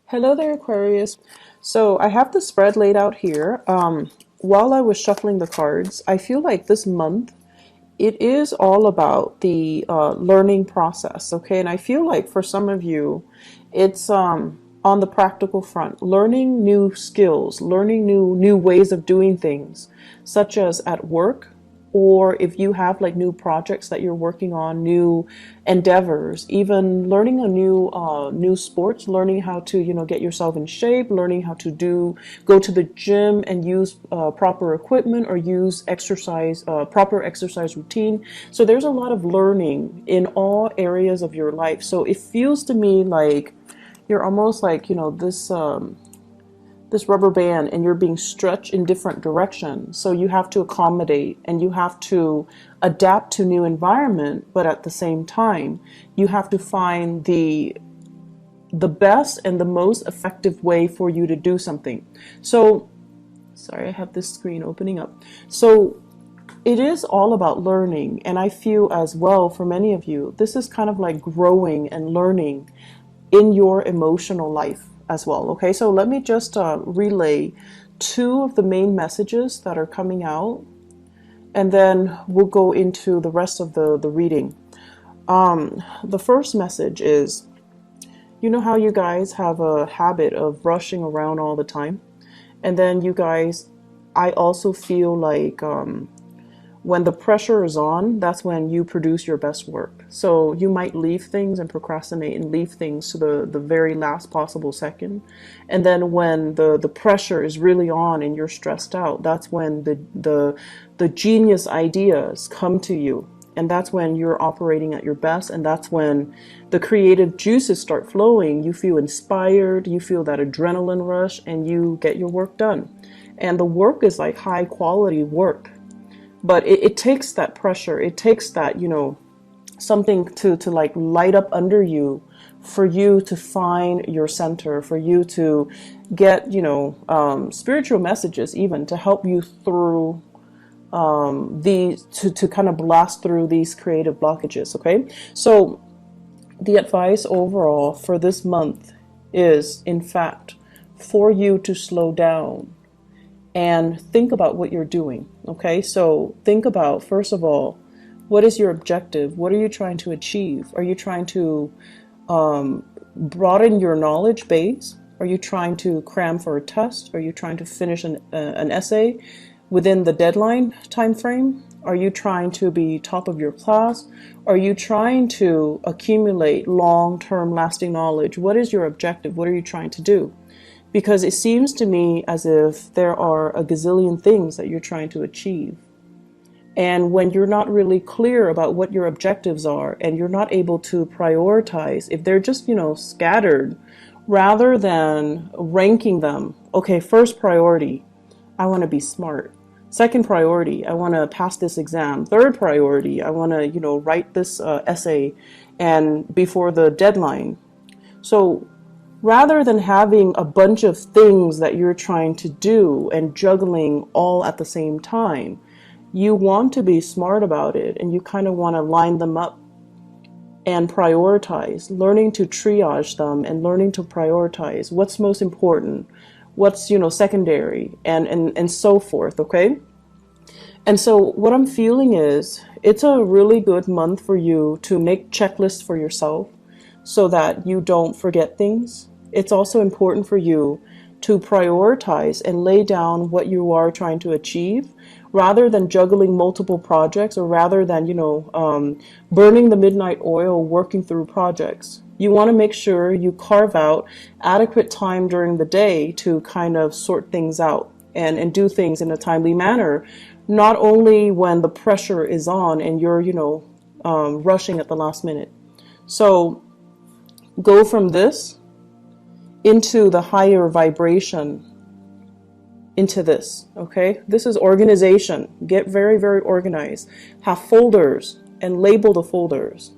Hello there, Aquarius. So I have the spread laid out here. While I was shuffling the cards, I feel like this month it is all about the learning process, okay? And I feel like for some of you, it's on the practical front, learning new skills, learning new ways of doing things, such as at work, or if you have like new projects that you're working on, new endeavors, even learning a new sports, learning how to get yourself in shape, learning how to go to the gym and use proper equipment or use exercise proper exercise routine. So there's a lot of learning in all areas of your life. So it feels to me like you're almost like this rubber band and you're being stretched in different directions. So you have to accommodate and you have to adapt to new environment, but at the same time, you have to find the best and the most effective way for you to do something. So, sorry, I have this screen opening up. So it is all about learning, and I feel as well for many of you, this is kind of like growing and learning in your emotional life as well. Okay, so let me just relay two of the main messages that are coming out, and then we'll go into the rest of the reading. The first message is, you know how you guys have a habit of rushing around all the time? And then you guys, I also feel like when the pressure is on, that's when you produce your best work. So you might leave things and procrastinate and leave things to the very last possible second. And then when the pressure is really on and you're stressed out, that's when the genius ideas come to you. And that's when you're operating at your best. And that's when the creative juices start flowing. You feel inspired, you feel that adrenaline rush, and you get your work done. And the work is like high quality work. But it takes that pressure, it takes that, something to like light up under you for you to find your center, for you to get, spiritual messages even to help you through to kind of blast through these creative blockages, okay? So the advice overall for this month is, in fact, for you to slow down and think about what you're doing. Okay, so think about, first of all, what is your objective? What are you trying to achieve? Are you trying to broaden your knowledge base? Are you trying to cram for a test? Are you trying to finish an essay within the deadline time frame? Are you trying to be top of your class? Are you trying to accumulate long-term lasting knowledge? What is your objective? What are you trying to do? Because it seems to me as if there are a gazillion things that you're trying to achieve. And when you're not really clear about what your objectives are and you're not able to prioritize, if they're just, scattered, rather than ranking them, okay, first priority, I want to be smart. Second priority, I want to pass this exam. Third priority, I want to, write this essay and before the deadline. So rather than having a bunch of things that you're trying to do and juggling all at the same time, you want to be smart about it and you kind of want to line them up and prioritize, learning to triage them and learning to prioritize what's most important, what's, secondary, and so forth, okay? And so what I'm feeling is it's a really good month for you to make checklists for yourself, so that you don't forget things. It's also important for you to prioritize and lay down what you are trying to achieve rather than juggling multiple projects, or rather than, burning the midnight oil working through projects. You want to make sure you carve out adequate time during the day to kind of sort things out and do things in a timely manner, not only when the pressure is on and you're, rushing at the last minute. So go from this into the higher vibration, into this, okay? This is organization. Get very, very organized. Have folders and label the folders.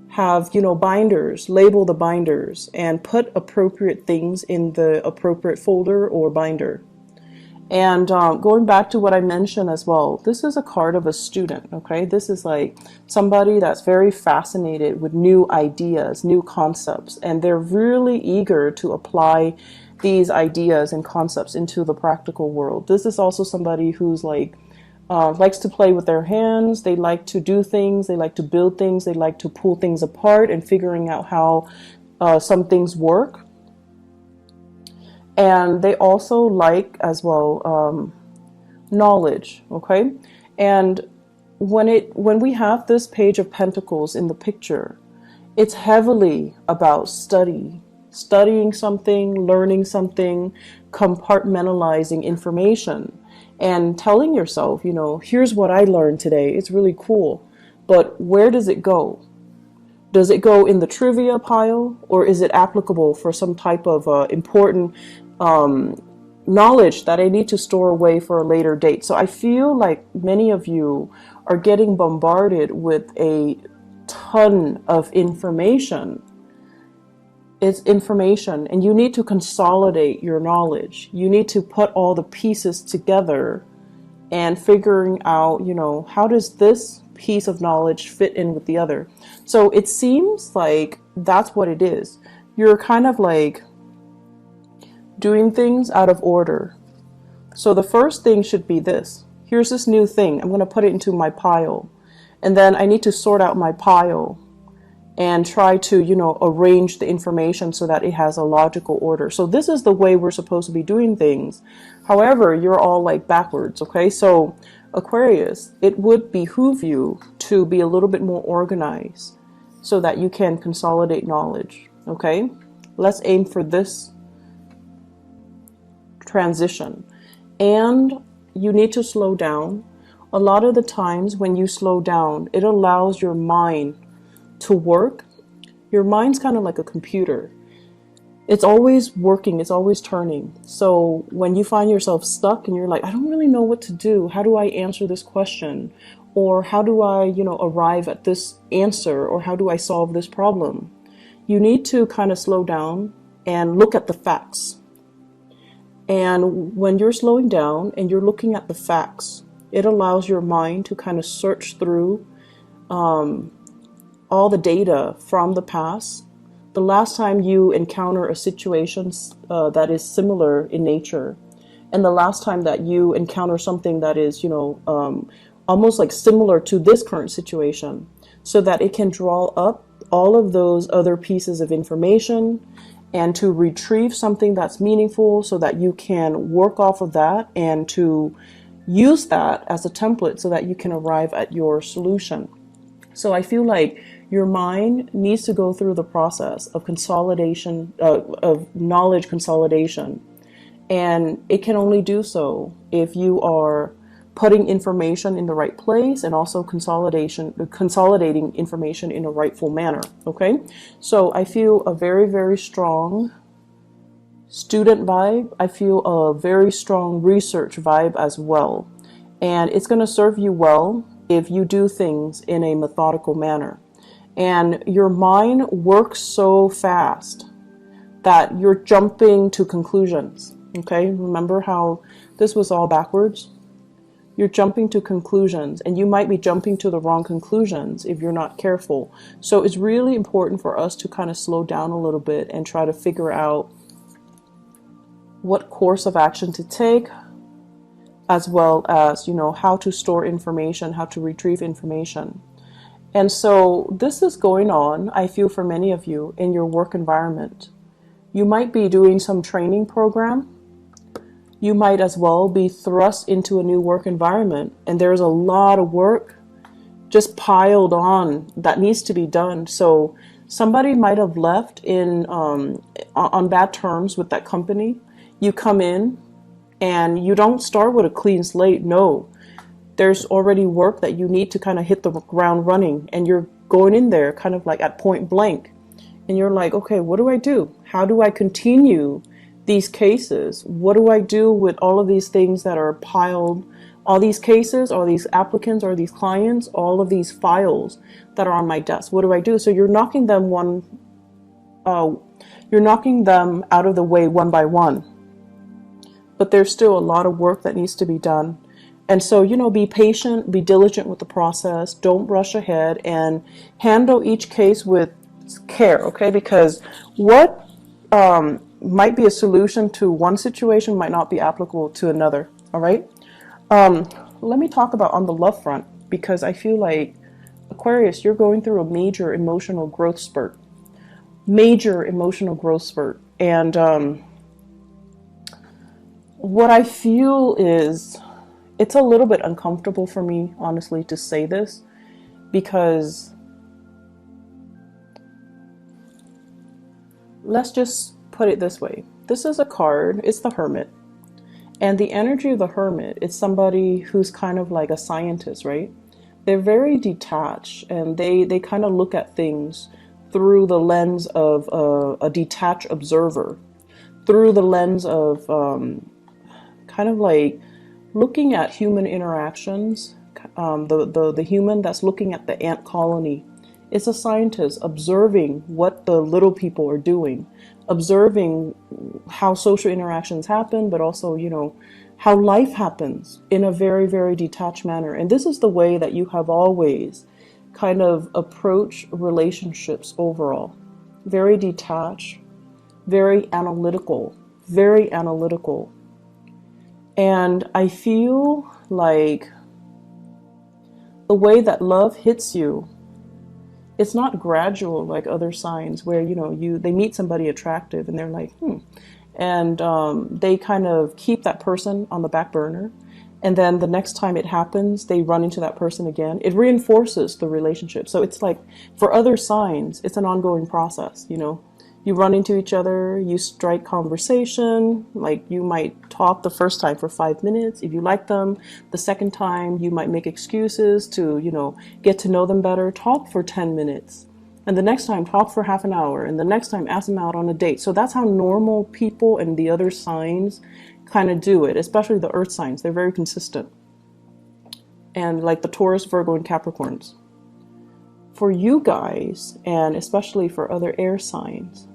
Have, binders, label the binders, and put appropriate things in the appropriate folder or binder. And going back to what I mentioned as well, this is a card of a student, okay? This is like somebody that's very fascinated with new ideas, new concepts, and they're really eager to apply these ideas and concepts into the practical world. This is also somebody who's like, likes to play with their hands. They like to do things. They like to build things. They like to pull things apart and figuring out how some things work. And they also like as well knowledge, okay? And when we have this Page of Pentacles in the picture, it's heavily about studying something, learning something, compartmentalizing information, and telling yourself, you know, here's what I learned today. It's really cool, but where does it go? Does it go in the trivia pile, or is it applicable for some type of important knowledge that I need to store away for a later date? So I feel like many of you are getting bombarded with a ton of information. It's information, and you need to consolidate your knowledge. You need to put all the pieces together and figuring out, you know, how does this piece of knowledge fit in with the other? So it seems like that's what it is. You're kind of like doing things out of order. So the first thing should be this. Here's this new thing. I'm going to put it into my pile. And then I need to sort out my pile and try to, you know, arrange the information so that it has a logical order. So this is the way we're supposed to be doing things. However, you're all like backwards, okay? So Aquarius, it would behoove you to be a little bit more organized so that you can consolidate knowledge, okay? Let's aim for this transition. And you need to slow down. A lot of the times when you slow down, it allows your mind to work. Your mind's kind of like a computer. It's always working, it's always turning. So when you find yourself stuck and you're like, I don't really know what to do, how do I answer this question? Or how do I, you know, arrive at this answer? Or how do I solve this problem? You need to kind of slow down and look at the facts. And when you're slowing down and you're looking at the facts, it allows your mind to kind of search through all the data from the past. The last time you encounter a situation that is similar in nature, and the last time that you encounter something that is, you know, almost like similar to this current situation, so that it can draw up all of those other pieces of information and to retrieve something that's meaningful so that you can work off of that and to use that as a template so that you can arrive at your solution. So I feel like your mind needs to go through the process of consolidation, of knowledge consolidation. And it can only do so if you are putting information in the right place and also consolidating information in a rightful manner. Okay. So I feel a very, very strong student vibe. I feel a very strong research vibe as well. And it's going to serve you well if you do things in a methodical manner. And your mind works so fast that you're jumping to conclusions. Okay, remember how this was all backwards? You're jumping to conclusions, and you might be jumping to the wrong conclusions if you're not careful. So it's really important for us to kind of slow down a little bit and try to figure out what course of action to take, as well as, you know, how to store information, how to retrieve information. And so this is going on, I feel, for many of you in your work environment. You might be doing some training program. You might as well be thrust into a new work environment, and there's a lot of work just piled on that needs to be done. So somebody might have left in on bad terms with that company. You come in and you don't start with a clean slate. No. There's already work that you need to kind of hit the ground running, and you're going in there kind of like at point blank, and you're like, okay, what do I do? How do I continue these cases? What do I do with all of these things that are piled, all these cases, all these applicants, or these clients, all of these files that are on my desk? What do I do? So you're knocking them out of the way one by one. but there's still a lot of work that needs to be done. And so, you know, be patient, be diligent with the process, don't rush ahead, and handle each case with care, okay? Because what might be a solution to one situation might not be applicable to another, all right? Let me talk about on the love front, because I feel like, Aquarius, you're going through a major emotional growth spurt. Major emotional growth spurt. And what I feel is, it's a little bit uncomfortable for me, honestly, to say this, because let's just put it this way. This is a card, it's the Hermit. And the energy of the Hermit is somebody who's kind of like a scientist, right? They're very detached, and they kind of look at things through the lens of a detached observer, through the lens of kind of like looking at human interactions. The human that's looking at the ant colony is a scientist, observing what the little people are doing, observing how social interactions happen, but also, you know, how life happens in a very, very detached manner. And this is the way that you have always kind of approached relationships overall. Very detached, very analytical, very analytical. And I feel like the way that love hits you, it's not gradual like other signs where, you know, they meet somebody attractive and they're like, and they kind of keep that person on the back burner. And then the next time it happens, they run into that person again. It reinforces the relationship. So it's like, for other signs, it's an ongoing process, you know. You run into each other, you strike conversation, like you might talk the first time for 5 minutes. If you like them, the second time you might make excuses to, you know, get to know them better, talk for 10 minutes. And the next time, talk for half an hour. And the next time, ask them out on a date. So that's how normal people and the other signs kind of do it, especially the earth signs. They're very consistent. And like the Taurus, Virgo, and Capricorns. For you guys, and especially for other air signs,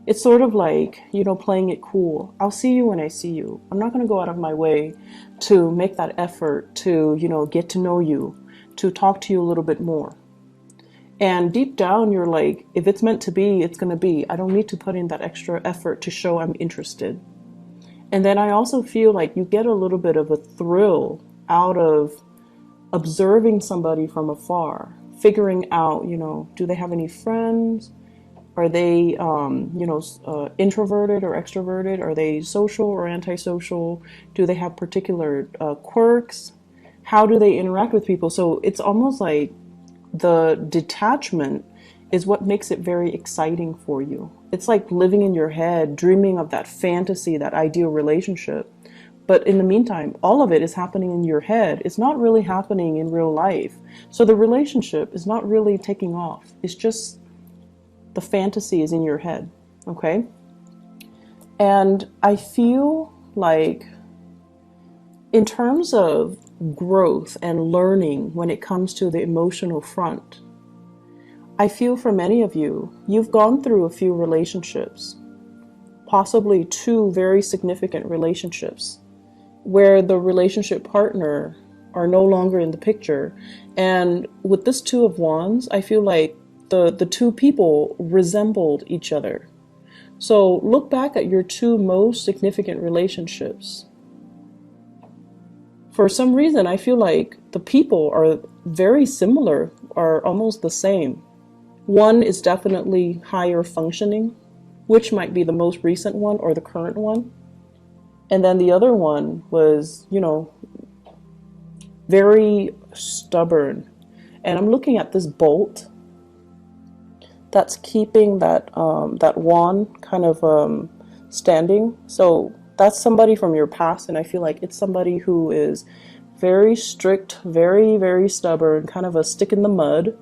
it's sort of like, you know, playing it cool. I'll see you when I see you. I'm not going to go out of my way to make that effort to, you know, get to know you, to talk to you a little bit more. And deep down, you're like, if it's meant to be, it's going to be. I don't need to put in that extra effort to show I'm interested. And then I also feel like you get a little bit of a thrill out of observing somebody from afar, figuring out, you know, do they have any friends? Are they, you know, introverted or extroverted? Are they social or antisocial? Do they have particular quirks? How do they interact with people? So it's almost like the detachment is what makes it very exciting for you. It's like living in your head, dreaming of that fantasy, that ideal relationship. But in the meantime, all of it is happening in your head. It's not really happening in real life. So the relationship is not really taking off. It's just the fantasy is in your head, okay? And I feel like in terms of growth and learning when it comes to the emotional front, I feel for many of you, you've gone through a few relationships, possibly 2 very significant relationships, where the relationship partner are no longer in the picture. And with this 2 of Wands, I feel like the 2 people resembled each other. So look back at your 2 most significant relationships. For some reason, I feel like the people are very similar, are almost the same. One is definitely higher functioning, which might be the most recent one or the current one. And then the other one was, you know, very stubborn. And I'm looking at this bolt that's keeping that wand kind of standing. So that's somebody from your past, and I feel like it's somebody who is very strict, very, very stubborn, kind of a stick in the mud,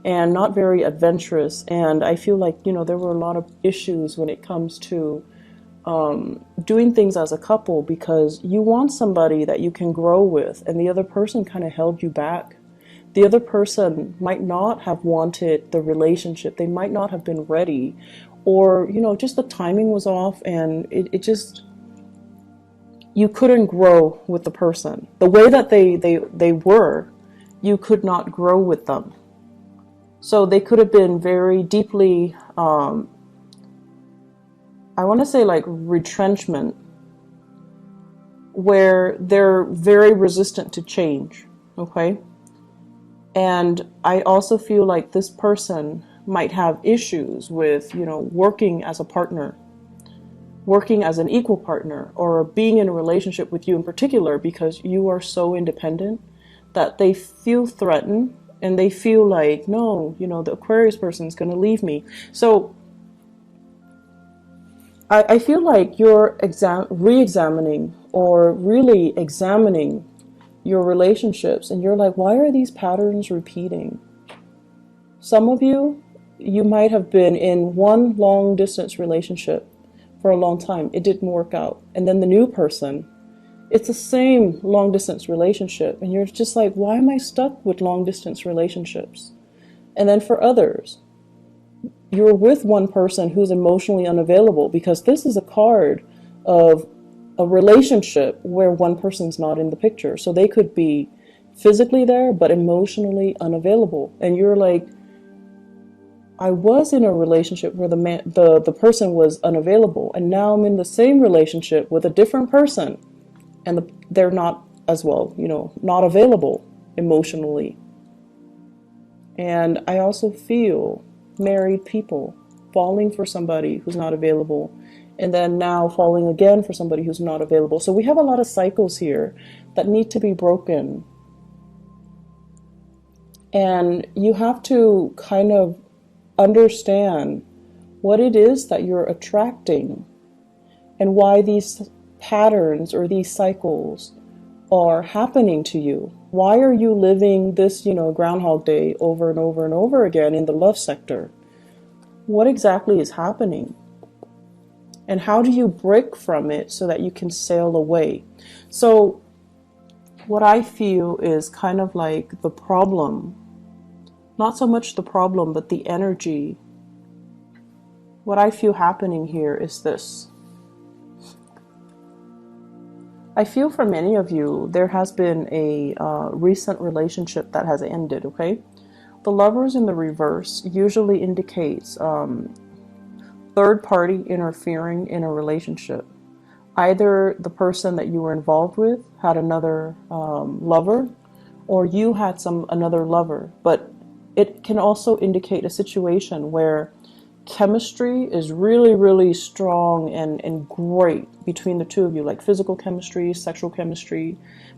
and not very adventurous. And I feel like, you know, there were a lot of issues when it comes to doing things as a couple, because you want somebody that you can grow with, and the other person kind of held you back. The other person might not have wanted the relationship. They might not have been ready, or, you know, just the timing was off, and it just, you couldn't grow with the person. The way that they were, you could not grow with them. So they could have been very deeply, I want to say like retrenchment, where they're very resistant to change, okay? And I also feel like this person might have issues with, you know, working as a partner, working as an equal partner, or being in a relationship with you in particular, because you are so independent that they feel threatened and they feel like, no, you know, the Aquarius person is going to leave me. So I feel like you're re-examining or really examining your relationships, and you're like, why are these patterns repeating? Some of you, you might have been in one long distance relationship for a long time. It didn't work out. And then the new person, it's the same long distance relationship. And you're just like, why am I stuck with long distance relationships? And then for others, you're with one person who's emotionally unavailable, because this is a card of a relationship where one person's not in the picture. So they could be physically there, but emotionally unavailable. And you're like, I was in a relationship where the person was unavailable, and now I'm in the same relationship with a different person, and they're not as well, you know, not available emotionally. And I also feel married people falling for somebody who's not available, and then now falling again for somebody who's not available. So we have a lot of cycles here that need to be broken. And you have to kind of understand what it is that you're attracting and why these patterns or these cycles are happening to you. Why are you living this, you know, Groundhog Day over and over and over again in the love sector? What exactly is happening? And how do you break from it so that you can sail away? So what I feel is kind of like the problem, not so much the problem, but the energy. What I feel happening here is this. I feel for many of you, there has been a recent relationship that has ended, okay? The Lovers in the reverse usually indicates third party interfering in a relationship. Either the person that you were involved with had another lover, or you had another lover. But it can also indicate a situation where chemistry is really, really strong and great between the two of you, like physical chemistry, sexual chemistry,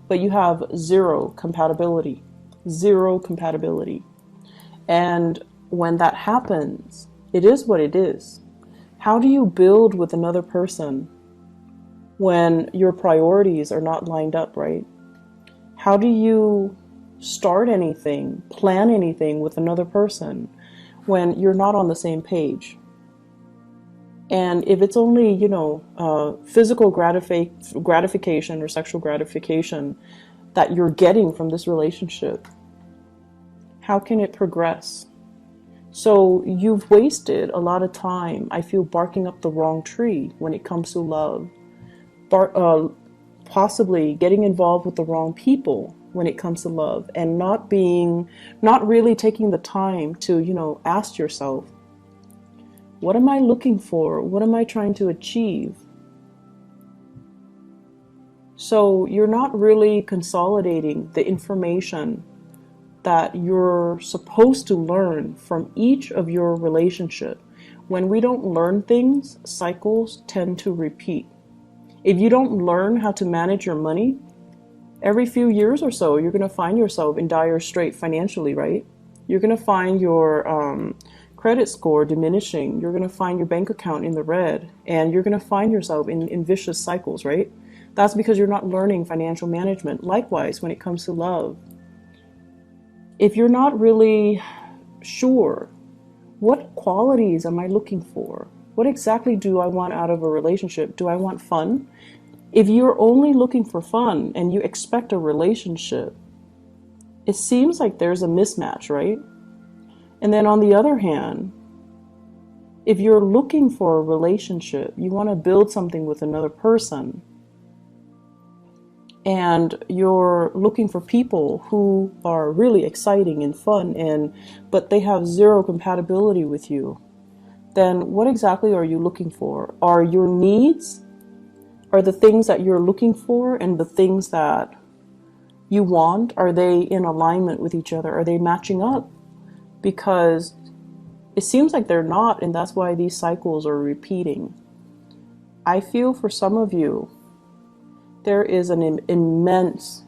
but you have zero compatibility. And when that happens, it is what it is. How do you build with another person when your priorities are not lined up, right? How do you start anything, plan anything with another person when you're not on the same page? And if it's only, you know, physical gratification or sexual gratification that you're getting from this relationship, how can it progress? So you've wasted a lot of time, I feel, barking up the wrong tree when it comes to love. Possibly getting involved with the wrong people when it comes to love, and not really taking the time to, you know, ask yourself, what am I looking for? What am I trying to achieve? So you're not really consolidating the information that you're supposed to learn from each of your relationship. When we don't learn things, cycles tend to repeat. If you don't learn how to manage your money, every few years or so, you're going to find yourself in dire straits financially, right? You're going to find your credit score diminishing. You're going to find your bank account in the red, and you're going to find yourself in vicious cycles, right? That's because you're not learning financial management. Likewise, when it comes to love, if you're not really sure, what qualities am I looking for? What exactly do I want out of a relationship? Do I want fun? If you're only looking for fun and you expect a relationship, it seems like there's a mismatch, right? And then on the other hand, if you're looking for a relationship, you want to build something with another person, and you're looking for people who are really exciting and fun, but they have zero compatibility with you, then what exactly are you looking for? Are your needs, are the things that you're looking for and the things that you want, are they in alignment with each other? Are they matching up? Because it seems like they're not, and that's why these cycles are repeating. I feel for some of you, there is an immense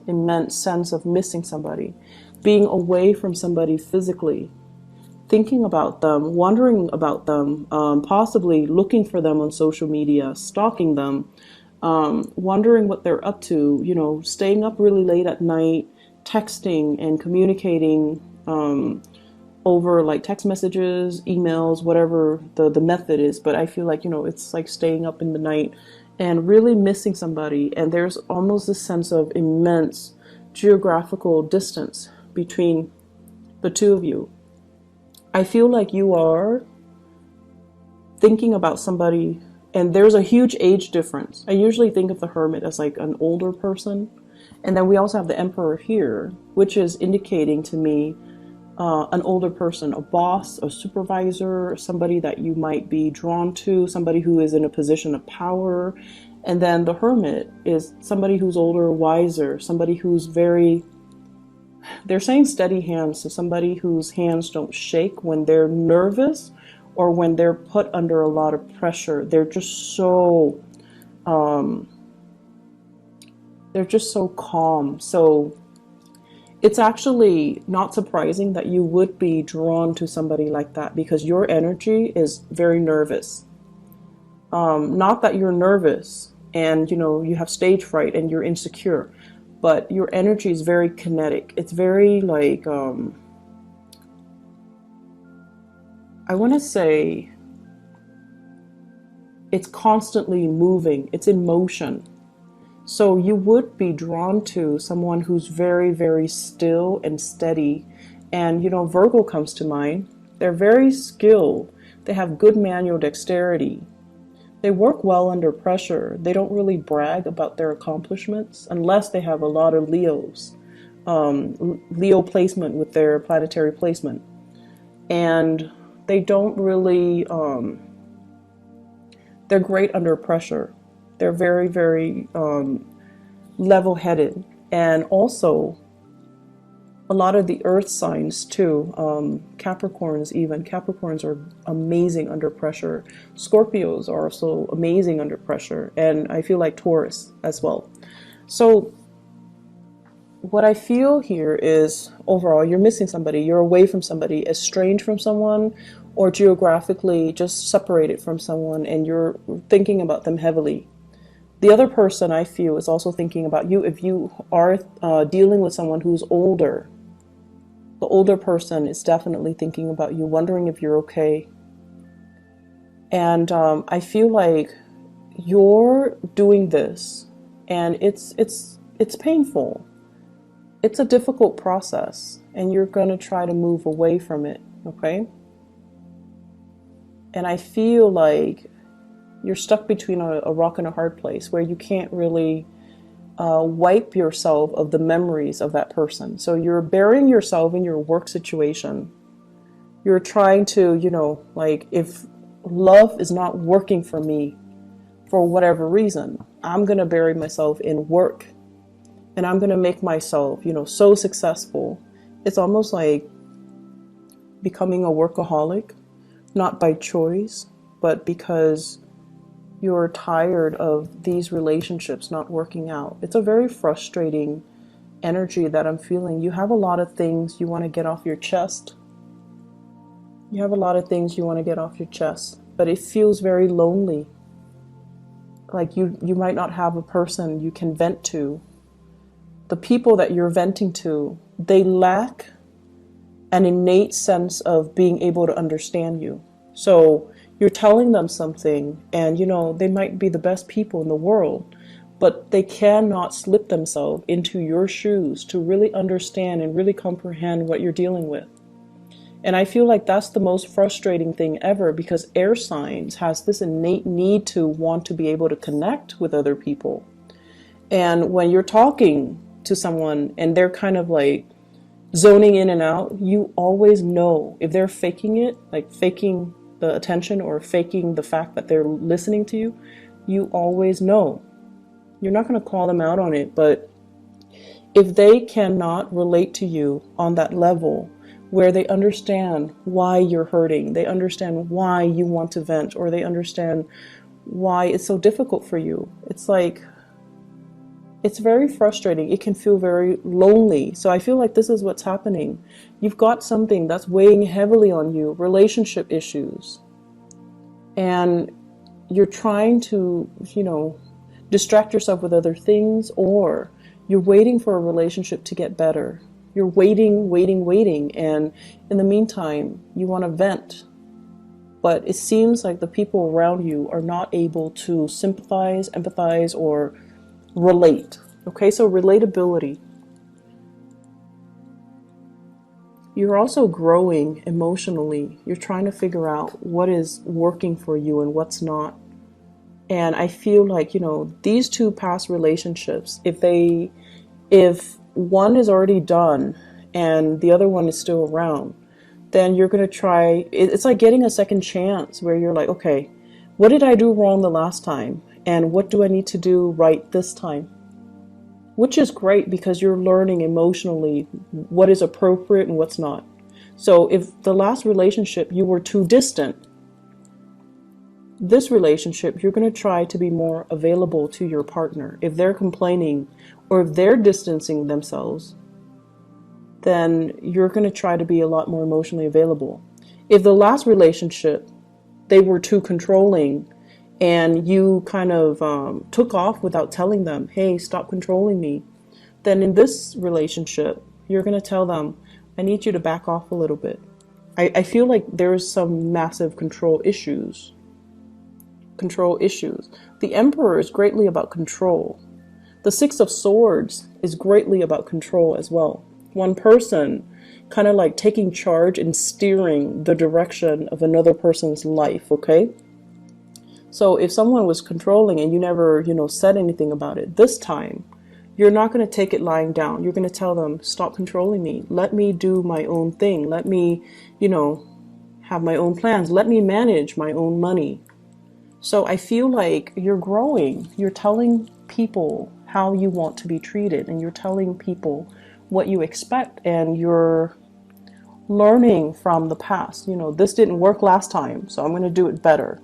sense of missing somebody, being away from somebody physically, thinking about them, wondering about them, possibly looking for them on social media, stalking them, wondering what they're up to, you know, staying up really late at night, texting and communicating over like text messages, emails, whatever the method is. But I feel like, you know, it's like staying up in the night and really missing somebody. And there's almost this sense of immense geographical distance between the two of you. I feel like you are thinking about somebody, and there's a huge age difference. I usually think of the Hermit as like an older person. And then we also have the Emperor here, which is indicating to me an older person, a boss, a supervisor, somebody that you might be drawn to, somebody who is in a position of power. And then the Hermit is somebody who's older, wiser, somebody who's very, they're saying steady hands, so somebody whose hands don't shake when they're nervous or when they're put under a lot of pressure. They're just so calm. So it's actually not surprising that you would be drawn to somebody like that, because your energy is very nervous. Not that you're nervous and, you know, you have stage fright and you're insecure, but your energy is very kinetic. It's very like, I want to say it's constantly moving. It's in motion. So you would be drawn to someone who's very, very still and steady. And, you know, Virgo comes to mind. They're very skilled. They have good manual dexterity. They work well under pressure. They don't really brag about their accomplishments unless they have a lot of Leos. Leo placement with their planetary placement. And they don't really, they're great under pressure. They're very, very level-headed. And also, a lot of the earth signs too, Capricorns even. Capricorns are amazing under pressure. Scorpios are also amazing under pressure. And I feel like Taurus as well. So what I feel here is, overall, you're missing somebody. You're away from somebody, estranged from someone, or geographically just separated from someone, and you're thinking about them heavily. The other person, I feel, is also thinking about you. If you are dealing with someone who's older, the older person is definitely thinking about you, wondering if you're okay. And I feel like you're doing this, and it's painful. It's a difficult process, and you're going to try to move away from it, okay? And I feel like you're stuck between a rock and a hard place where you can't really wipe yourself of the memories of that person. So you're burying yourself in your work situation. You're trying to, you know, like, if love is not working for me for whatever reason, I'm going to bury myself in work, and I'm going to make myself, you know, so successful. It's almost like becoming a workaholic, not by choice, but because you're tired of these relationships not working out. It's a very frustrating energy that I'm feeling. You have a lot of things you want to get off your chest. You have a lot of things you want to get off your chest, but it feels very lonely. Like you might not have a person you can vent to. The people that you're venting to, they lack an innate sense of being able to understand you. So you're telling them something, and, you know, they might be the best people in the world, but they cannot slip themselves into your shoes to really understand and really comprehend what you're dealing with. And I feel like that's the most frustrating thing ever, because air signs has this innate need to want to be able to connect with other people. And when you're talking to someone and they're kind of like zoning in and out, you always know if they're faking it, like faking the attention or faking the fact that they're listening to you. You always know. You're not going to call them out on it, but if they cannot relate to you on that level where they understand why you're hurting, they understand why you want to vent, or they understand why it's so difficult for you, it's like, it's very frustrating. It can feel very lonely. So I feel like this is what's happening. You've got something that's weighing heavily on you, relationship issues. And you're trying to, distract yourself with other things, or you're waiting for a relationship to get better. You're waiting. And in the meantime, you want to vent. But it seems like the people around you are not able to sympathize, empathize, or relate. Okay, so relatability. You're also growing emotionally. You're trying to figure out what is working for you and what's not. And I feel like, these two past relationships, if one is already done and the other one is still around, then you're going to try, it's like getting a second chance where you're like, okay, what did I do wrong the last time? And what do I need to do right this time? Which is great because you're learning emotionally what is appropriate and what's not. So if the last relationship you were too distant, this relationship, you're going to try to be more available to your partner. If they're complaining or if they're distancing themselves, then you're going to try to be a lot more emotionally available. If the last relationship, they were too controlling and you kind of took off without telling them, hey, stop controlling me, then in this relationship, you're going to tell them, I need you to back off a little bit. I feel like there's some massive control issues. The Emperor is greatly about control. The Six of Swords is greatly about control as well. One person kind of like taking charge and steering the direction of another person's life, okay? So if someone was controlling and you never, said anything about it, this time, you're not going to take it lying down. You're going to tell them, stop controlling me. Let me do my own thing. Let me, have my own plans. Let me manage my own money. So I feel like you're growing. You're telling people how you want to be treated, and you're telling people what you expect, and you're learning from the past. This didn't work last time, so I'm going to do it better.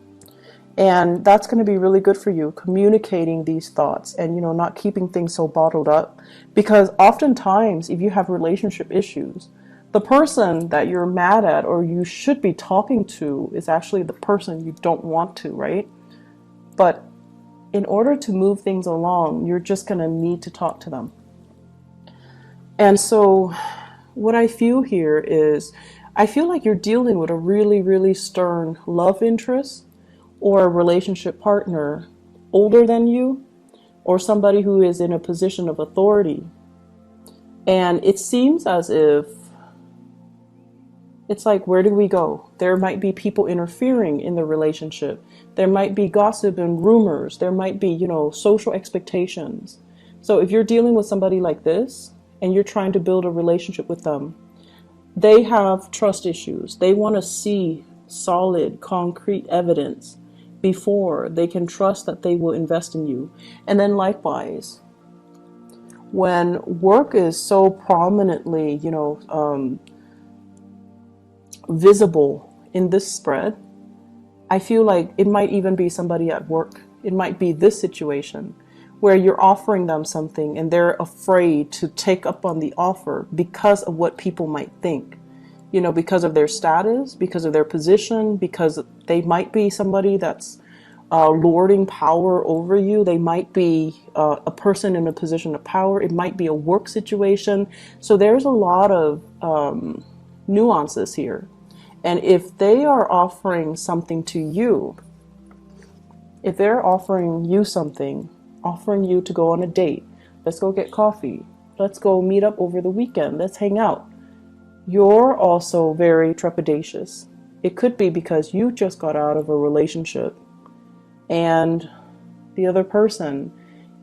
And that's going to be really good for you, communicating these thoughts and, not keeping things so bottled up. Because oftentimes, if you have relationship issues, the person that you're mad at or you should be talking to is actually the person you don't want to, right? But in order to move things along, you're just going to need to talk to them. And so what I feel here is, I feel like you're dealing with a really, really stern love interest or a relationship partner older than you, or somebody who is in a position of authority. And it seems as if it's like, where do we go? There might be people interfering in the relationship. There might be gossip and rumors. There might be, social expectations. So if you're dealing with somebody like this and you're trying to build a relationship with them, they have trust issues. They want to see solid, concrete evidence before they can trust that they will invest in you. And then likewise, when work is so prominently, visible in this spread, I feel like it might even be somebody at work. It might be this situation where you're offering them something and they're afraid to take up on the offer because of what people might think, because of their status, because of their position, because they might be somebody that's lording power over you. They might be a person in a position of power. It might be a work situation. So there's a lot of nuances here. And if they are offering something to you, if they're offering you something, offering you to go on a date, let's go get coffee, let's go meet up over the weekend, let's hang out, you're also very trepidatious. It could be because you just got out of a relationship and the other person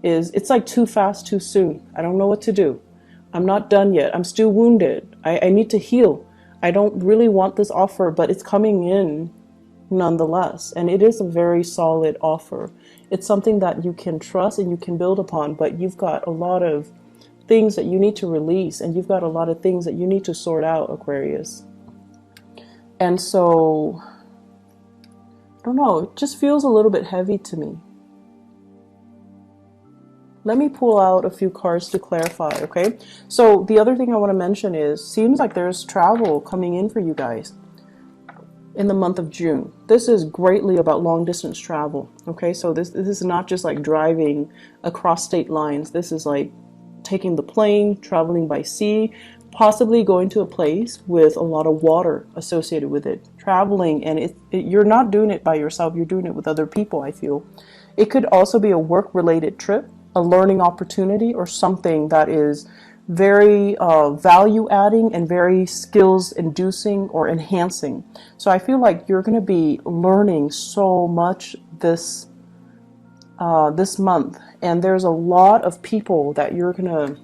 is it's like too fast, too soon. I don't know what to do. I'm not done yet. I'm still wounded. I need to heal. I don't really want this offer, but it's coming in nonetheless. And it is a very solid offer. It's something that you can trust and you can build upon, but you've got a lot of things that you need to release, and you've got a lot of things that you need to sort out, Aquarius. And so, I don't know, it just feels a little bit heavy to me. Let me pull out a few cards to clarify, okay? So the other thing I want to mention is, seems like there's travel coming in for you guys in the month of June. This is greatly about long distance travel, okay? So this is not just like driving across state lines. This is like taking the plane, traveling by sea, possibly going to a place with a lot of water associated with it. Traveling, and you're not doing it by yourself, you're doing it with other people, I feel. It could also be a work-related trip, a learning opportunity, or something that is very value-adding and very skills-inducing or enhancing. So I feel like you're going to be learning so much this month, and there's a lot of people that you're going to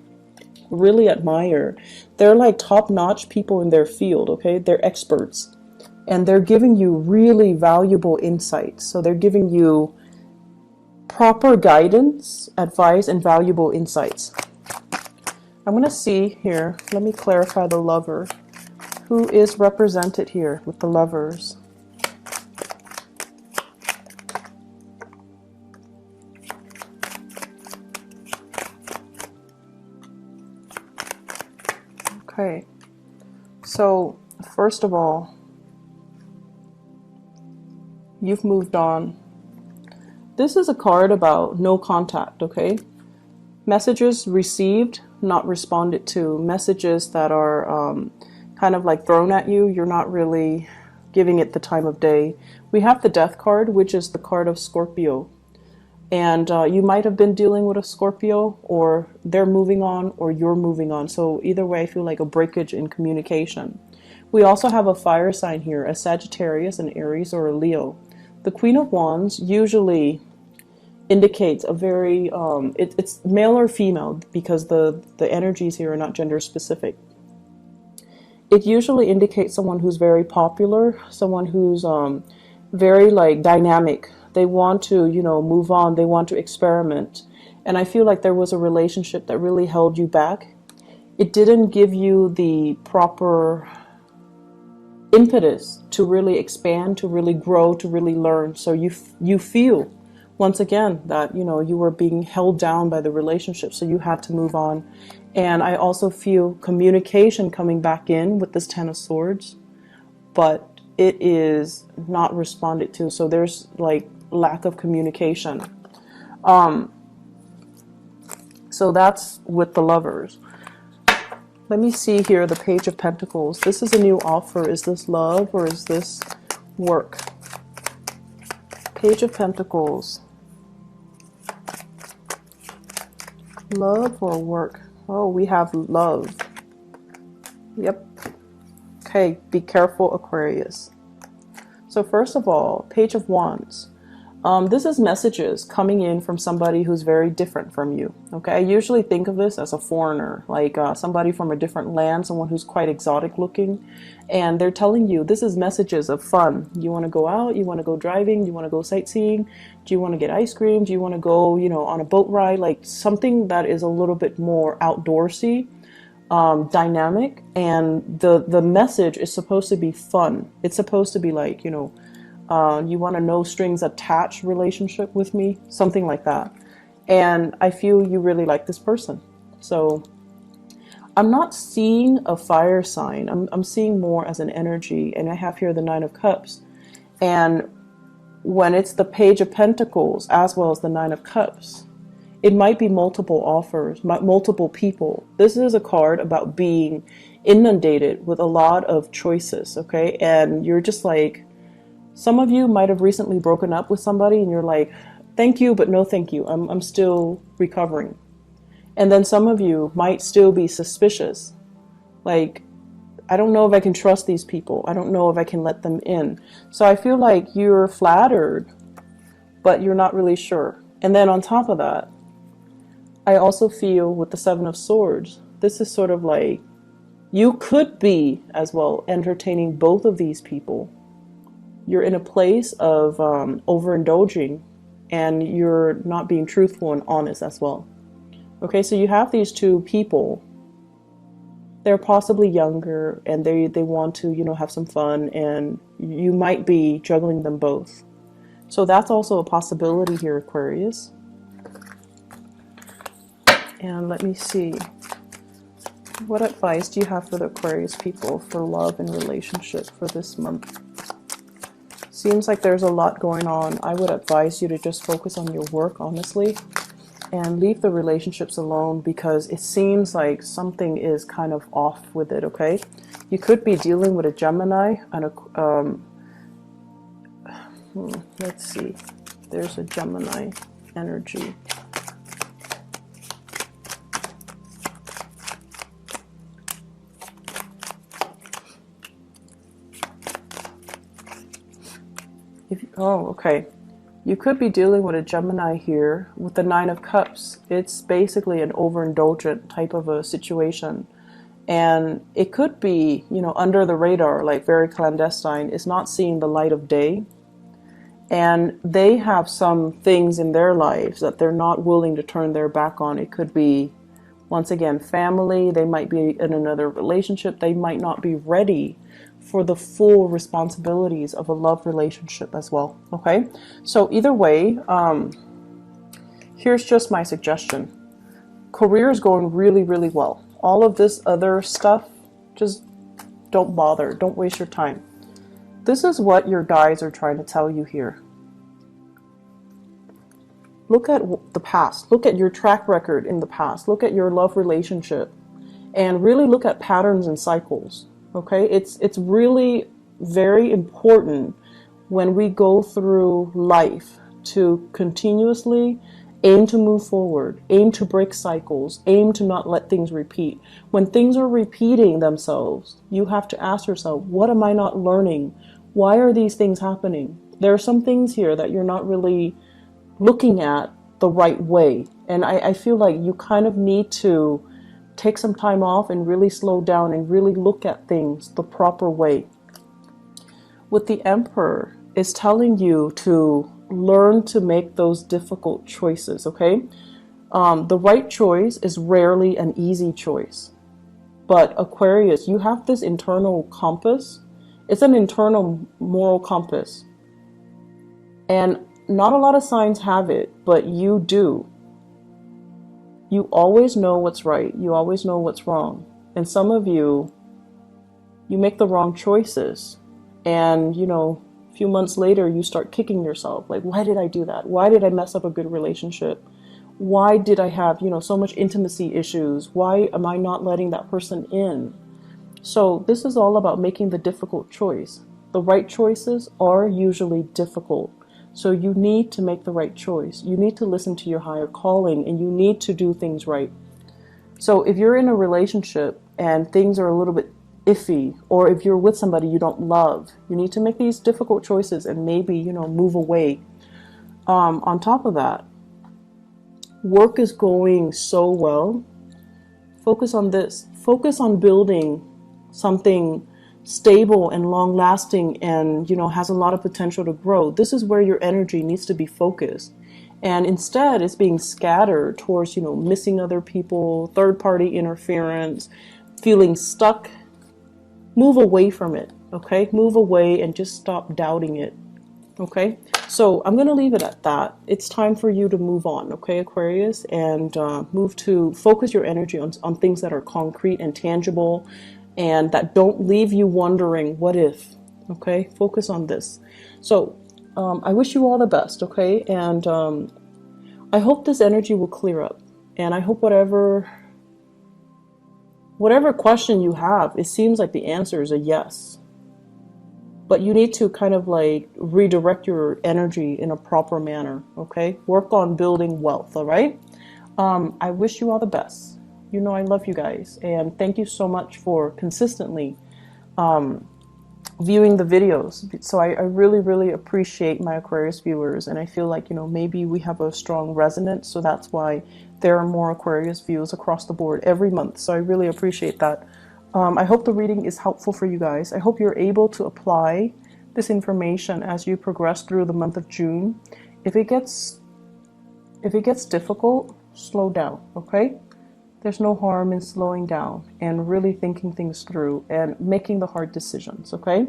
really admire. They're like top-notch people in their field, okay? They're experts, and they're giving you really valuable insights. So they're giving you proper guidance, advice, and valuable insights. I'm going to see here, let me clarify the Lover. Who is represented here with the Lovers? Okay, so first of all, you've moved on. This is a card about no contact, okay? Messages received, not responded to. Messages that are kind of like thrown at you. You're not really giving it the time of day. We have the Death card, which is the card of Scorpio. And you might have been dealing with a Scorpio, or they're moving on, or you're moving on. So either way, I feel like a breakage in communication. We also have a fire sign here, a Sagittarius, an Aries, or a Leo. The Queen of Wands usually indicates a very, it's male or female, because the energies here are not gender specific. It usually indicates someone who's very popular, someone who's very like dynamic. They want to, you know, move on. They want to experiment. And I feel like there was a relationship that really held you back. It didn't give you the proper impetus to really expand, to really grow, to really learn. So you feel, once again, that, you know, you were being held down by the relationship, so you had to move on. And I also feel communication coming back in with this Ten of Swords, but it is not responded to. So there's like lack of communication. So that's with the Lovers. Let me see here, the Page of Pentacles. This is a new offer. Is this love or is this work? Page of Pentacles. Love or work? Oh, we have love. Yep. Okay, be careful, Aquarius. So first of all, Page of Wands. This is messages coming in from somebody who's very different from you. Okay, I usually think of this as a foreigner, like somebody from a different land, someone who's quite exotic looking, and they're telling you this is messages of fun. You want to go out, you want to go driving, you want to go sightseeing, do you want to get ice cream, do you want to go, you know, on a boat ride, like something that is a little bit more outdoorsy, dynamic, and the message is supposed to be fun. It's supposed to be like, you know, you want a no strings attached relationship with me, something like that. And I feel you really like this person. So I'm not seeing a fire sign. I'm seeing more as an energy. And I have here the Nine of Cups. And when it's the Page of Pentacles as well as the Nine of Cups, it might be multiple offers, multiple people. This is a card about being inundated with a lot of choices, okay? And you're just like, some of you might have recently broken up with somebody and you're like, thank you, but no thank you. I'm still recovering. And then some of you might still be suspicious. Like, I don't know if I can trust these people. I don't know if I can let them in. So I feel like you're flattered, but you're not really sure. And then on top of that, I also feel with the Seven of Swords, this is sort of like you could be as well entertaining both of these people. You're in a place of overindulging, and you're not being truthful and honest as well. Okay, so you have these two people. They're possibly younger, and they want to, you know, have some fun, and you might be juggling them both. So that's also a possibility here, Aquarius. And let me see. What advice do you have for the Aquarius people for love and relationship for this month? Seems like there's a lot going on. I would advise you to just focus on your work, honestly, and leave the relationships alone, because it seems like something is kind of off with it, okay? You could be dealing with a Gemini and a, let's see. There's a Gemini energy. Oh, okay. You could be dealing with a Gemini here with the Nine of Cups. It's basically an overindulgent type of a situation. And it could be, you know, under the radar, like very clandestine. It's not seeing the light of day. And they have some things in their lives that they're not willing to turn their back on. It could be, once again, family. They might be in another relationship. They might not be ready for the full responsibilities of a love relationship as well. Okay, so either way, here's just my suggestion. Career is going really, really well. All of this other stuff, just don't bother. Don't waste your time. This is what your guides are trying to tell you here. Look at the past. Look at your track record in the past. Look at your love relationship, and really look at patterns and cycles. Okay, it's really very important when we go through life to continuously aim to move forward, aim to break cycles, aim to not let things repeat. When things are repeating themselves, you have to ask yourself, what am I not learning? Why are these things happening? There are some things here that you're not really looking at the right way. And I feel like you kind of need to take some time off and really slow down and really look at things the proper way. With the Emperor, it's telling you to learn to make those difficult choices, okay? The right choice is rarely an easy choice. But Aquarius, you have this internal compass. It's an internal moral compass. And not a lot of signs have it, but you do. You always know what's right. You always know what's wrong. And some of you, you make the wrong choices. And, you know, a few months later, you start kicking yourself. Like, why did I do that? Why did I mess up a good relationship? Why did I have, you know, so much intimacy issues? Why am I not letting that person in? So this is all about making the difficult choice. The right choices are usually difficult. So you need to make the right choice. You need to listen to your higher calling, and you need to do things right. So if you're in a relationship and things are a little bit iffy, or if you're with somebody you don't love, you need to make these difficult choices and maybe, you know, move away. On top of that, work is going so well. Focus on this. Focus on building something stable and long lasting, and, you know, has a lot of potential to grow. This is where your energy needs to be focused. And instead it's being scattered towards, you know, missing other people, third party interference, feeling stuck. Move away from it. Okay, move away and just stop doubting it. Okay, so I'm going to leave it at that. It's time for you to move on, okay, Aquarius, and move to focus your energy on things that are concrete and tangible, and that don't leave you wondering, what if? Okay, focus on this. So I wish you all the best, okay? And I hope this energy will clear up. And I hope whatever question you have, it seems like the answer is a yes. But you need to kind of like redirect your energy in a proper manner, okay? Work on building wealth, all right? I wish you all the best. You know I love you guys, and thank you so much for consistently viewing the videos. So I really, really appreciate my Aquarius viewers, and I feel like, you know, maybe we have a strong resonance, so that's why there are more Aquarius views across the board every month. So I really appreciate that. I hope the reading is helpful for you guys. I hope you're able to apply this information as you progress through the month of June. If it gets difficult, slow down, okay? There's no harm in slowing down and really thinking things through and making the hard decisions, okay?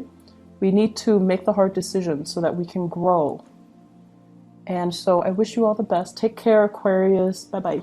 We need to make the hard decisions so that we can grow. And so I wish you all the best. Take care, Aquarius. Bye-bye.